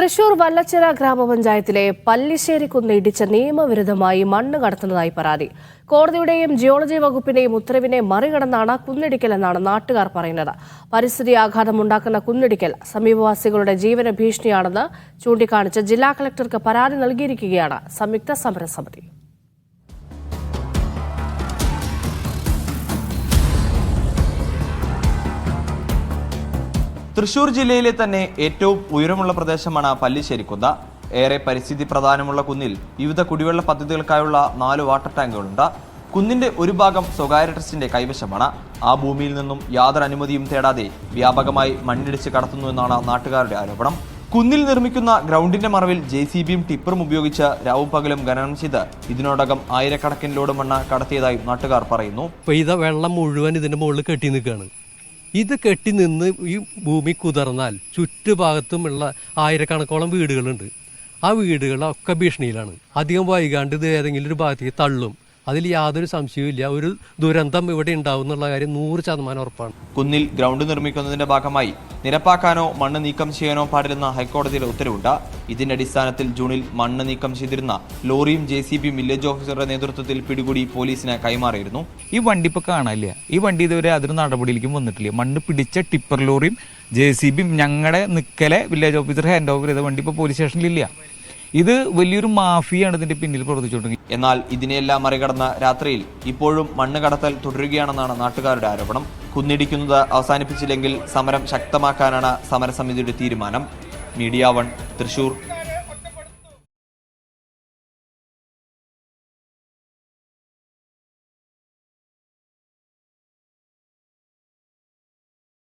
തൃശൂർ വല്ലച്ചിറ ഗ്രാമപഞ്ചായത്തിലെ പല്ലിശ്ശേരിക്കുന്ന് ഇടിച്ച് നിയമവിരുദ്ധമായി മണ്ണ് കടത്തുന്നതായി പരാതി. കോടതിയുടെയും ജിയോളജി വകുപ്പിന്റെയും ഉത്തരവിനെ മറികടന്നാണ് കുന്നിടിക്കലെന്നാണ് നാട്ടുകാർ പറയുന്നത്. പരിസ്ഥിതി ആഘാതമുണ്ടാക്കുന്ന കുന്നിടിക്കൽ സമീപവാസികളുടെ ജീവന ഭീഷണിയാണെന്ന് ചൂണ്ടിക്കാണിച്ച് ജില്ലാ കളക്ടർക്ക് പരാതി നൽകിയിരിക്കുകയാണ് സംയുക്ത സമരസമിതി. തൃശൂർ ജില്ലയിലെ തന്നെ ഏറ്റവും ഉയരമുള്ള പ്രദേശമാണ് പല്ലിശ്ശേരിക്കുന്ന്. ഏറെ പരിസ്ഥിതി പ്രധാനമുള്ള കുന്നിൽ വിവിധ കുടിവെള്ള പദ്ധതികൾക്കായുള്ള 4 വാട്ടർ ടാങ്കുകളുണ്ട്. കുന്നിന്റെ ഒരു ഭാഗം സ്വകാര്യ ട്രസ്റ്റിന്റെ കൈവശമാണ്. ആ ഭൂമിയിൽ നിന്നും യാതൊരു അനുമതിയും തേടാതെ വ്യാപകമായി മണ്ണിടിച്ച് കടത്തുന്നുവെന്നാണ് നാട്ടുകാരുടെ ആരോപണം. കുന്നിൽ നിർമ്മിക്കുന്ന ഗ്രൗണ്ടിന്റെ മറവിൽ JCBയും ടിപ്പറും ഉപയോഗിച്ച് രാവും പകലും ഖനനം ചെയ്ത് ഇതിനോടകം ആയിരക്കണക്കിന് ലോഡ് മണ്ണ് കടത്തിയതായി നാട്ടുകാർ പറയുന്നു. പെയ്ത വെള്ളം മുഴുവൻ ഇതിന്റെ മുകളിൽ കെട്ടി നിൽക്കുകയാണ്. ഇത് കെട്ടി നിന്ന് ഈ ഭൂമി കുതിർന്നാൽ ചുറ്റുഭാഗത്തുമുള്ള ആയിരക്കണക്കോളം വീടുകളുണ്ട്. ആ വീടുകളൊക്കെ ഭീഷണിയിലാണ്. അധികം വൈകാണ്ട് ഇത് ഏതെങ്കിലും ഒരു ഭാഗത്തേക്ക് തള്ളും. അതിൽ യാതൊരു സംശയവുമില്ല. ഒരു ദുരന്തം ഇവിടെ ഉണ്ടാവും എന്നുള്ള കാര്യം 100% ഉറപ്പാണ്. കുന്നിൽ ഗ്രൗണ്ട് നിർമ്മിക്കുന്നതിന്റെ ഭാഗമായി നിരപ്പാക്കാനോ മണ്ണ് നീക്കം ചെയ്യാനോ പാടില്ലെന്ന ഹൈക്കോടതിയുടെ ഉത്തരവുണ്ട്. ഇതിന്റെ അടിസ്ഥാനത്തിൽ ജൂണിൽ മണ്ണ് നീക്കം ചെയ്തിരുന്ന ലോറിയും JCBയും വില്ലേജ് ഓഫീസറുടെ നേതൃത്വത്തിൽ പിടികൂടി പോലീസിന് കൈമാറിയിരുന്നു. ഈ വണ്ടി ഇപ്പോൾ കാണാനില്ല. ഈ വണ്ടി ഇതുവരെ അതിന് നടപടിയിലേക്കും വന്നിട്ടില്ല. മണ്ണ് പിടിച്ച ടിപ്പർ ലോറിയും JCBയും ഞങ്ങളുടെ നിക്കലെ വില്ലേജ് ഓഫീസർ ഹാൻഡ് ഓവർ ചെയ്ത വണ്ടി ഇപ്പോൾ പോലീസ് സ്റ്റേഷനിലില്ല. ഇത് വലിയൊരു മാഫിയാണ് ഇതിന്റെ പിന്നിൽ പ്രവർത്തിച്ചുകൊണ്ടിരിക്കുന്നത്. എന്നാൽ ഇതിനെല്ലാം മറികടന്ന രാത്രിയിൽ ഇപ്പോഴും മണ്ണ് കടത്തൽ തുടരുകയാണെന്നാണ് നാട്ടുകാരുടെ ആരോപണം. കുന്നിടിക്കുന്നത് അവസാനിപ്പിച്ചില്ലെങ്കിൽ സമരം ശക്തമാക്കാനാണ് സമരസമിതിയുടെ തീരുമാനം. മീഡിയ 1 തൃശൂർ.